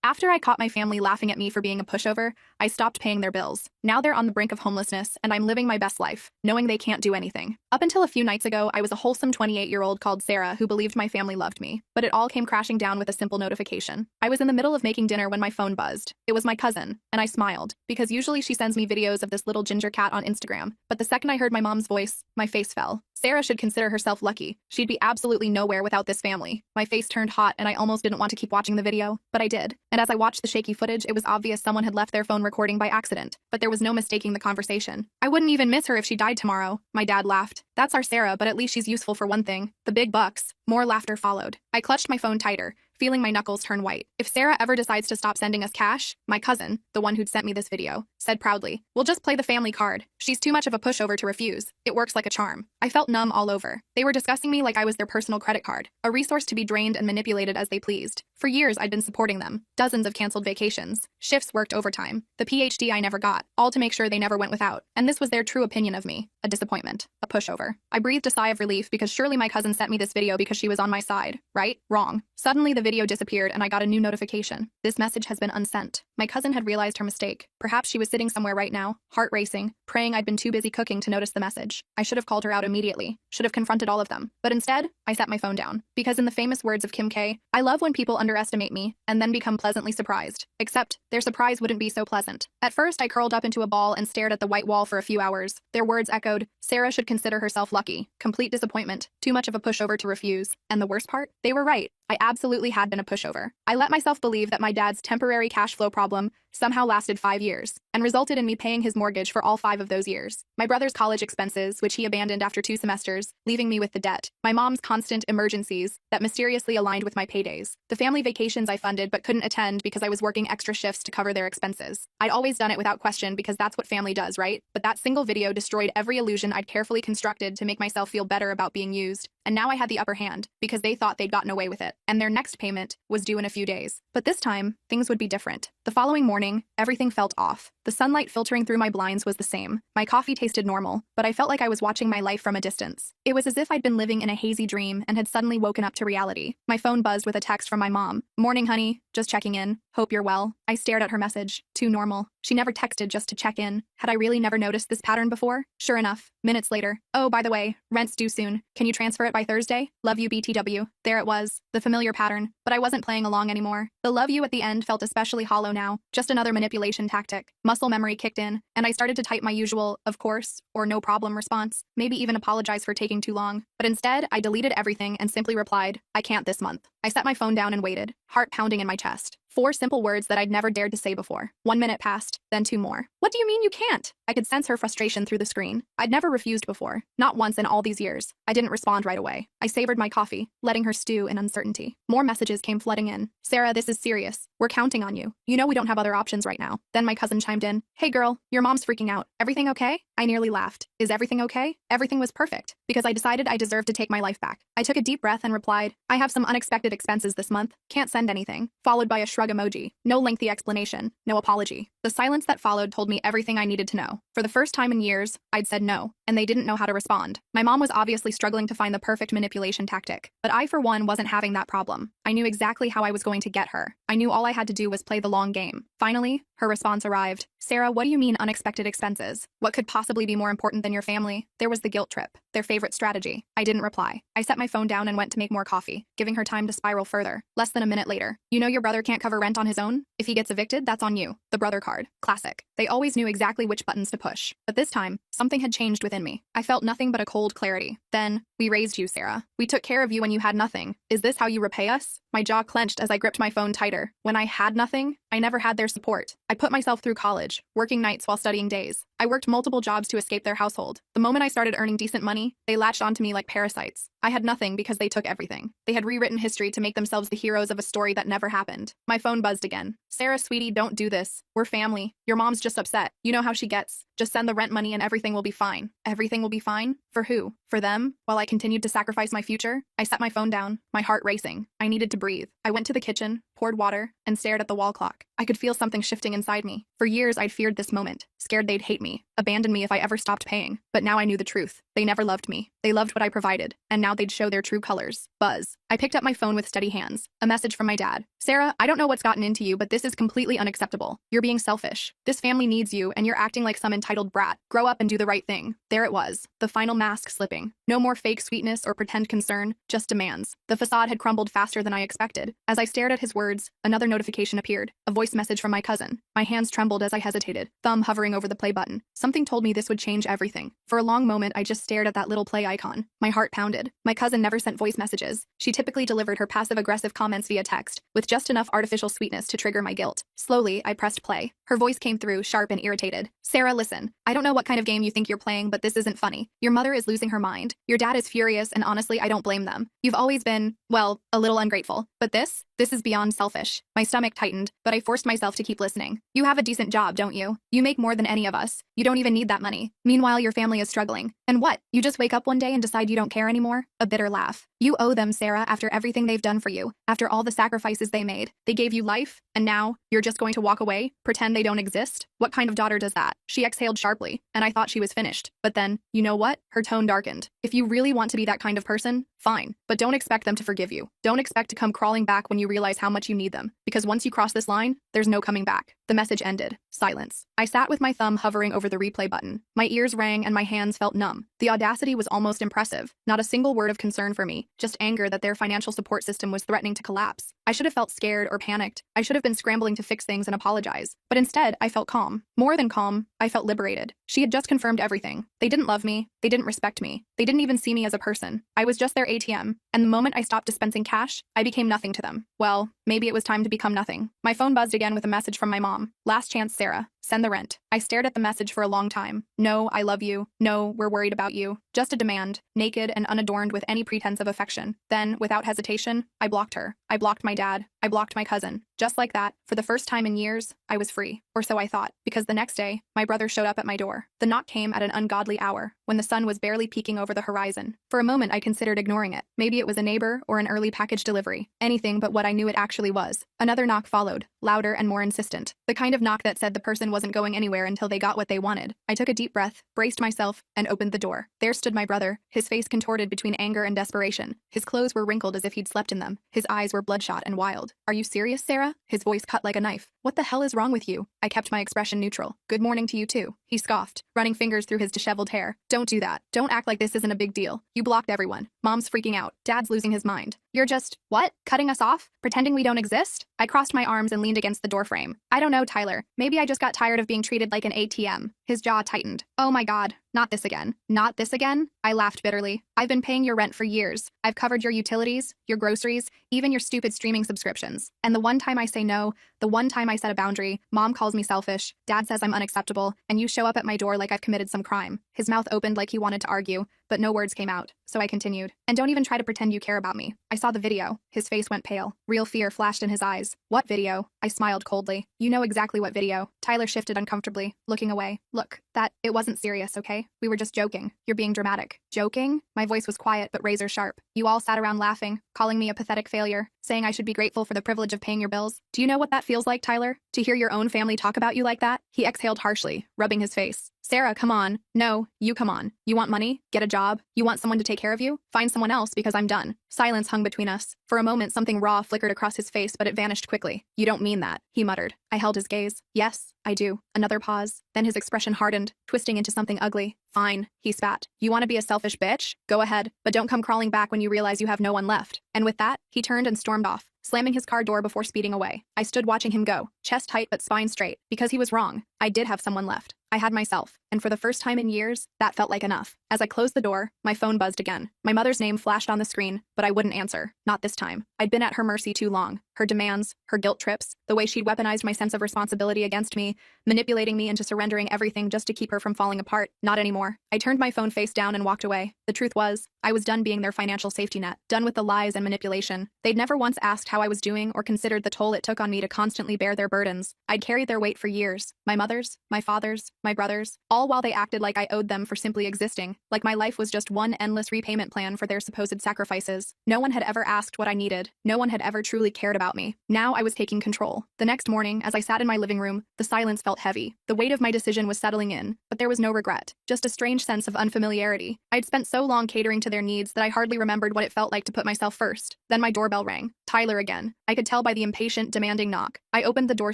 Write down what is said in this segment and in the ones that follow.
After I caught my family laughing at me for being a pushover, I stopped paying their bills. Now they're on the brink of homelessness, and I'm living my best life, knowing they can't do anything. Up until a few nights ago, I was a wholesome 28-year-old called Sarah who believed my family loved me. But it all came crashing down with a simple notification. I was in the middle of making dinner when my phone buzzed. It was my cousin, and I smiled, because usually she sends me videos of this little ginger cat on Instagram. But the second I heard my mom's voice, my face fell. Sarah should consider herself lucky. She'd be absolutely nowhere without this family. My face turned hot, and I almost didn't want to keep watching the video, but I did. And as I watched the shaky footage, it was obvious someone had left their phone recording by accident. But there was no mistaking the conversation. I wouldn't even miss her if she died tomorrow. My dad laughed. That's our Sarah, but at least she's useful for one thing. The big bucks. More laughter followed. I clutched my phone tighter, feeling my knuckles turn white. If Sarah ever decides to stop sending us cash, my cousin, the one who'd sent me this video, said proudly, "We'll just play the family card. She's too much of a pushover to refuse. It works like a charm." I felt numb all over. They were discussing me like I was their personal credit card, a resource to be drained and manipulated as they pleased. For years, I'd been supporting them. Dozens of canceled vacations. Shifts worked overtime. The PhD I never got, all to make sure they never went without. And this was their true opinion of me. A disappointment. A pushover. I breathed a sigh of relief because surely my cousin sent me this video because she was on my side. Right? Wrong. Suddenly, the video disappeared and I got a new notification. This message has been unsent. My cousin had realized her mistake. Perhaps she was sitting somewhere right now, heart racing, praying I'd been too busy cooking to notice the message. I should have called her out immediately. Should have confronted all of them. But instead, I set my phone down. Because in the famous words of Kim K, I love when people underestimate me and then become pleasantly surprised. Except, their surprise wouldn't be so pleasant. At first, I curled up into a ball and stared at the white wall for a few hours. Their words echoed, "Sarah should consider herself lucky." Complete disappointment. Too much of a pushover to refuse. And the worst part? They were right. I absolutely had been a pushover. I let myself believe that my dad's temporary cash flow problem somehow lasted 5 years, and resulted in me paying his mortgage for all 5 of those years. My brother's college expenses, which he abandoned after 2 semesters, leaving me with the debt. My mom's constant emergencies that mysteriously aligned with my paydays. The family vacations I funded but couldn't attend because I was working extra shifts to cover their expenses. I'd always done it without question because that's what family does, right? But that single video destroyed every illusion I'd carefully constructed to make myself feel better about being used. And now I had the upper hand because they thought they'd gotten away with it. And their next payment was due in a few days. But this time, things would be different. The following morning, everything felt off. The sunlight filtering through my blinds was the same. My coffee tasted normal, but I felt like I was watching my life from a distance. It was as if I'd been living in a hazy dream and had suddenly woken up to reality. My phone buzzed with a text from my mom. "Morning, honey. Just checking in. Hope you're well." I stared at her message. Too normal. She never texted just to check in. Had I really never noticed this pattern before? Sure enough, minutes later. "Oh, by the way, rent's due soon. Can you transfer it by Thursday? Love you, BTW." There it was, the familiar pattern, but I wasn't playing along anymore. The "love you" at the end felt especially hollow now, just another manipulation tactic. Muscle memory kicked in, and I started to type my usual, "of course," or "no problem" response, maybe even apologize for taking too long. But instead, I deleted everything and simply replied, "I can't this month." I set my phone down and waited, heart pounding in my chest. 4 simple words that I'd never dared to say before. 1 minute passed, then 2 more. "What do you mean you can't?" I could sense her frustration through the screen. I'd never refused before, not once in all these years. I didn't respond right away. I savored my coffee, letting her stew in uncertainty. More messages came flooding in. "Sarah, this is serious. We're counting on you. You know we don't have other options right now." Then my cousin chimed in. "Hey girl, your mom's freaking out. Everything okay?" I nearly laughed. Is everything okay? Everything was perfect, because I decided I deserved to take my life back. I took a deep breath and replied, "I have some unexpected expenses this month. Can't send anything." Followed by a shrug emoji. No lengthy explanation. No apology. The silence that followed told me everything I needed to know. For the first time in years, I'd said no, and they didn't know how to respond. My mom was obviously struggling to find the perfect manipulation tactic, but I, for one, wasn't having that problem. I knew exactly how I was going to get her. I knew all I had to do was play the long game. Finally, her response arrived. "Sarah, what do you mean unexpected expenses? What could possibly be more important than your family?" There was the guilt trip, their favorite strategy. I didn't reply. I set my phone down and went to make more coffee, giving her time to spiral further. Less than a minute later. "You know your brother can't cover rent on his own? If he gets evicted, that's on you." The brother card. Classic. They always knew exactly which buttons to push. But this time, something had changed within me. I felt nothing but a cold clarity. Then, "We raised you, Sarah. We took care of you when you had nothing. Is this how you repay us?" My jaw clenched as I gripped my phone tighter. When I had nothing, I never had their support. I put myself through college, working nights while studying days. I worked multiple jobs to escape their household. The moment I started earning decent money, they latched onto me like parasites. I had nothing because they took everything. They had rewritten history to make themselves the heroes of a story that never happened. My phone buzzed again. "Sarah, sweetie, don't do this. We're family. Your mom's just upset. You know how she gets. Just send the rent money and everything will be fine." Everything will be fine? For who? For them? While I continued to sacrifice my future? I set my phone down, my heart racing. I needed to breathe. I went to the kitchen, poured water, and stared at the wall clock. I could feel something shifting inside me. For years, I'd feared this moment, scared they'd hate me, abandon me if I ever stopped paying. But now I knew the truth. They never loved me. They loved what I provided, and now they'd show their true colors. Buzz. I picked up my phone with steady hands. A message from my dad. Sarah, I don't know what's gotten into you, but this is completely unacceptable. You're being selfish. This family needs you, and you're acting like some entitled brat. Grow up and do the right thing. There it was, the final mask slipping. No more fake sweetness or pretend concern, just demands. The facade had crumbled faster than I expected. As I stared at his words, another notification appeared, a voice message from my cousin. My hands trembled as I hesitated, thumb hovering over the play button. Something told me this would change everything. For a long moment, I just stared at that little play icon. My heart pounded. My cousin never sent voice messages. She typically delivered her passive-aggressive comments via text, with just enough artificial sweetness to trigger my guilt. Slowly, I pressed play. Her voice came through, sharp and irritated. Sarah, listen. I don't know what kind of game you think you're playing, but this isn't funny. Your mother is losing her mind. Your dad is furious, and honestly, I don't blame them. You've always been, well, a little ungrateful. But this is beyond selfish. My stomach tightened, but I forced myself to keep listening. You have a decent job, don't you? You make more than any of us. You don't even need that money. Meanwhile, your family is struggling. And what? You just wake up one day and decide you don't care anymore? A bitter laugh. You owe them, Sarah, after everything they've done for you, after all the sacrifices they made. They gave you life, and now you're just going to walk away, pretend they don't exist? What kind of daughter does that? She exhaled sharply, and I thought she was finished. But then, you know what? Her tone darkened. If you really want to be that kind of person, fine. But don't expect them to forgive you. Don't expect to come crawling back when you realize how much you need them. Because once you cross this line, there's no coming back. The message ended. Silence. I sat with my thumb hovering over the replay button. My ears rang and my hands felt numb. The audacity was almost impressive. Not a single word of concern for me, just anger that their financial support system was threatening to collapse. I should have felt scared or panicked. I should have been scrambling to fix things and apologize. But instead, I felt calm. More than calm, I felt liberated. She had just confirmed everything. They didn't love me. They didn't respect me. They didn't even see me as a person. I was just their ATM. And the moment I stopped dispensing cash, I became nothing to them. Well, maybe it was time to become nothing. My phone buzzed again with a message from my mom. Last chance, Sarah. Send the rent. I stared at the message for a long time. No, I love you. No, we're worried about you. Just a demand, naked and unadorned with any pretense of affection. Then, without hesitation, I blocked her. I blocked my dad. I blocked my cousin. Just like that, for the first time in years, I was free. Or so I thought, because the next day, my brother showed up at my door. The knock came at an ungodly hour, when the sun was barely peeking over the horizon. For a moment, I considered ignoring it. Maybe it was a neighbor or an early package delivery. Anything but what I knew it actually was. Another knock followed, louder and more insistent. The kind of knock that said the person wasn't going anywhere until they got what they wanted. I took a deep breath, braced myself, and opened the door. There stood my brother, his face contorted between anger and desperation. His clothes were wrinkled as if he'd slept in them. His eyes were bloodshot and wild. Are you serious, Sarah? His voice cut like a knife. What the hell is wrong with you? I kept my expression neutral. Good morning to you too. He scoffed, running fingers through his disheveled hair. Don't do that. Don't act like this isn't a big deal. You blocked everyone. Mom's freaking out. Dad's losing his mind. You're just, what? Cutting us off? Pretending we don't exist? I crossed my arms and leaned against the doorframe. I don't know, Tyler. Maybe I just got tired of being treated like an ATM. His jaw tightened. Oh my God. Not this again. Not this again? I laughed bitterly. I've been paying your rent for years. I've covered your utilities, your groceries, even your stupid streaming subscriptions. And the one time I say no, the one time I set a boundary, Mom calls me selfish, Dad says I'm unacceptable, and you show up at my door like I've committed some crime. His mouth opened like he wanted to argue, but no words came out, so I continued. And don't even try to pretend you care about me. I saw the video. His face went pale. Real fear flashed in his eyes. What video? I smiled coldly. You know exactly what video. Tyler shifted uncomfortably, looking away. Look, it wasn't serious, okay? We were just joking. You're being dramatic. Joking? My voice was quiet but razor sharp. You all sat around laughing, calling me a pathetic failure, saying I should be grateful for the privilege of paying your bills. Do you know what that feels like, Tyler? To hear your own family talk about you like that? He exhaled harshly, rubbing his face. Sarah, come on. No, you come on. You want money? Get a job? You want someone to take care of you? Find someone else because I'm done. Silence hung between us. For a moment, something raw flickered across his face, but it vanished quickly. You don't mean that, he muttered. I held his gaze. Yes, I do. Another pause. Then his expression hardened, twisting into something ugly. Fine, he spat. You want to be a selfish bitch? Go ahead, but don't come crawling back when you realize you have no one left. And with that, he turned and stormed off, slamming his car door before speeding away. I stood watching him go, chest tight but spine straight, because he was wrong. I did have someone left. I had myself, and for the first time in years, that felt like enough. As I closed the door, my phone buzzed again. My mother's name flashed on the screen, but I wouldn't answer. Not this time. I'd been at her mercy too long. Her demands, her guilt trips, the way she'd weaponized my sense of responsibility against me, manipulating me into surrendering everything just to keep her from falling apart. Not anymore. I turned my phone face down and walked away. The truth was, I was done being their financial safety net, done with the lies and manipulation. They'd never once asked how I was doing or considered the toll it took on me to constantly bear their burdens. I'd carried their weight for years. My mother's, my father's, my brother's, all all while they acted like I owed them for simply existing, like my life was just one endless repayment plan for their supposed sacrifices. No one had ever asked what I needed. No one had ever truly cared about me. Now I was taking control. The next morning, as I sat in my living room, the silence felt heavy. The weight of my decision was settling in, but there was no regret, just a strange sense of unfamiliarity. I'd spent so long catering to their needs that I hardly remembered what it felt like to put myself first. Then my doorbell rang. Tyler again. I could tell by the impatient, demanding knock. I opened the door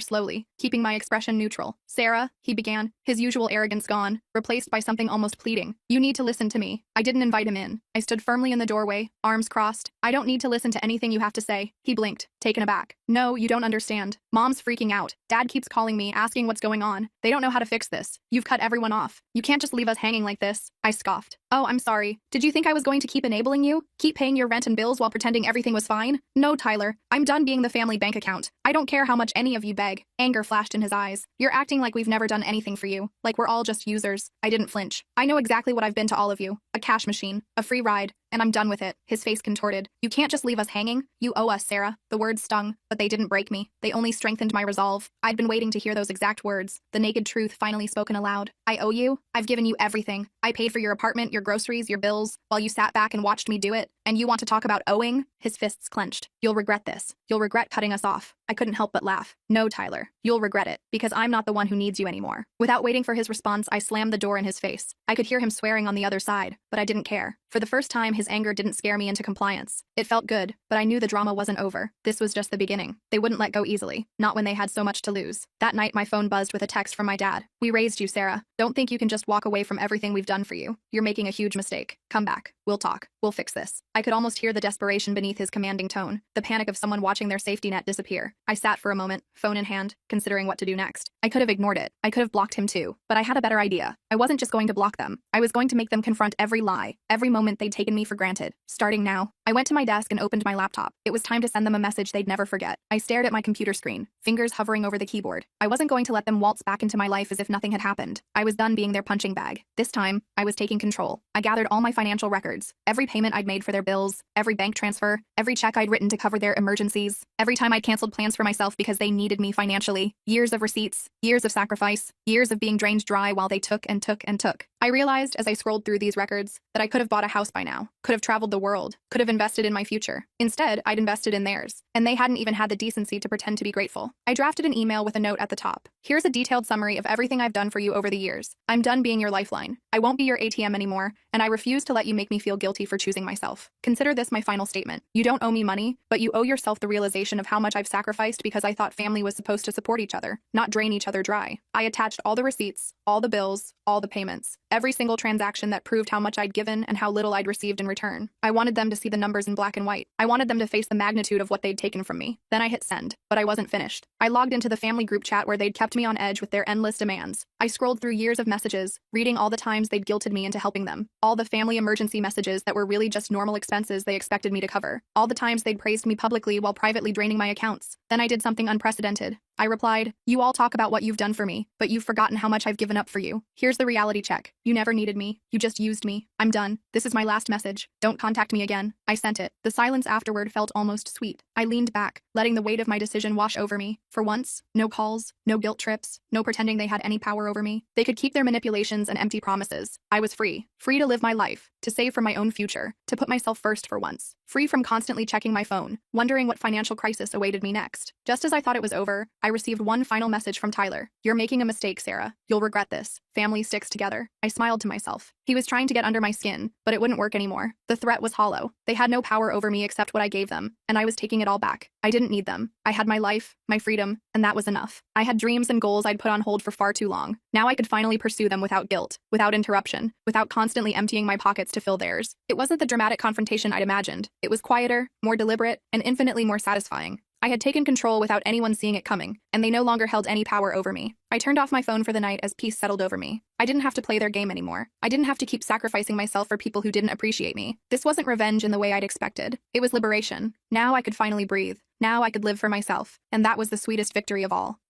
slowly, keeping my expression neutral. "Sarah," he began, his usual arrogance gone, replaced by something almost pleading. "You need to listen to me." I didn't invite him in. I stood firmly in the doorway, arms crossed. "I don't need to listen to anything you have to say." He blinked, taken aback. "No, you don't understand. Mom's freaking out. Dad keeps calling me, asking what's going on. They don't know how to fix this. You've cut everyone off. You can't just leave us hanging like this." I scoffed. "Oh, I'm sorry. Did you think I was going to keep enabling you? Keep paying your rent and bills while pretending everything was fine? No, Tyler. I'm done being the family bank account. I don't care how much any of you beg." Anger flashed in his eyes. "You're acting like we've never done anything for you, like we're all just users." I didn't flinch. "I know exactly what I've been to all of you. A cash machine, a free ride, and I'm done with it." His face contorted. "You can't just leave us hanging. You owe us, Sarah." The words stung, but they didn't break me. They only strengthened my resolve. I'd been waiting to hear those exact words, the naked truth finally spoken aloud. "I owe you? I've given you everything. I paid for your apartment, your groceries, your bills, while you sat back and watched me do it. And you want to talk about owing?" His fists clenched. "You'll regret this. You'll regret cutting us off." I couldn't help but laugh. "No, Tyler. You'll regret it, because I'm not the one who needs you anymore." Without waiting for his response, I slammed the door in his face. I could hear him swearing on the other side, but I didn't care. For the first time, his anger didn't scare me into compliance. It felt good, but I knew the drama wasn't over. This was just the beginning. They wouldn't let go easily, not when they had so much to lose. That night, my phone buzzed with a text from my dad. "We raised you, Sarah. Don't think you can just walk away from everything we've done for you. You're making a huge mistake. Come back. We'll talk. We'll fix this." I could almost hear the desperation beneath his commanding tone, the panic of someone watching their safety net disappear. I sat for a moment, phone in hand, considering what to do next. I could have ignored it. I could have blocked him too. But I had a better idea. I wasn't just going to block them. I was going to make them confront every lie, every moment they'd taken me for granted. Starting now. I went to my desk and opened my laptop. It was time to send them a message they'd never forget. I stared at my computer screen, fingers hovering over the keyboard. I wasn't going to let them waltz back into my life as if nothing had happened. I was done being their punching bag. This time, I was taking control. I gathered all my financial records, every payment I'd made for their bills, every bank transfer, every check I'd written to cover their emergencies, every time I'd canceled plans for myself because they needed me financially. Years of receipts, years of sacrifice, years of being drained dry while they took and took and took. I realized as I scrolled through these records that I could have bought a house by now, could have traveled the world, could have invested in my future. Instead, I'd invested in theirs, and they hadn't even had the decency to pretend to be grateful. I drafted an email with a note at the top. "Here's a detailed summary of everything I've done for you over the years. I'm done being your lifeline. I won't be your ATM anymore, and I refuse to let you make me feel guilty for choosing myself. Consider this my final statement. You don't owe me money, but you owe yourself the realization of how much I've sacrificed because I thought family was supposed to support each other, not drain each other dry." I attached all the receipts, all the bills, all the payments, every single transaction that proved how much I'd given and how little I'd received in return. I wanted them to see the numbers in black and white. I wanted them to face the magnitude of what they'd taken from me. Then I hit send, but I wasn't finished. I logged into the family group chat where they'd kept me on edge with their endless demands. I scrolled through years of messages, reading all the times they'd guilted me into helping them, all the family emergency messages that were really just normal expenses they expected me to cover, all the times they'd praised me publicly while privately draining my accounts. Then I did something unprecedented. I replied, "You all talk about what you've done for me, but you've forgotten how much I've given up for you. Here's the reality check. You never needed me. You just used me. I'm done. This is my last message. Don't contact me again." I sent it. The silence afterward felt almost sweet. I leaned back, letting the weight of my decision wash over me. For once, no calls, no guilt trips, no pretending they had any power over me. They could keep their manipulations and empty promises. I was free. Free to live my life, to save for my own future, to put myself first for once. Free from constantly checking my phone, wondering what financial crisis awaited me next. Just as I thought it was over, I received one final message from Tyler. "You're making a mistake, Sarah. You'll regret this. Family sticks together." I smiled to myself. He was trying to get under my skin, but it wouldn't work anymore. The threat was hollow. They had no power over me except what I gave them, and I was taking it all back. I didn't need them. I had my life, my freedom, and that was enough. I had dreams and goals I'd put on hold for far too long. Now I could finally pursue them without guilt, without interruption, without constantly emptying my pockets to fill theirs. It wasn't the dramatic confrontation I'd imagined. It was quieter, more deliberate, and infinitely more satisfying. I had taken control without anyone seeing it coming, and they no longer held any power over me. I turned off my phone for the night as peace settled over me. I didn't have to play their game anymore. I didn't have to keep sacrificing myself for people who didn't appreciate me. This wasn't revenge in the way I'd expected. It was liberation. Now I could finally breathe. Now I could live for myself. And that was the sweetest victory of all.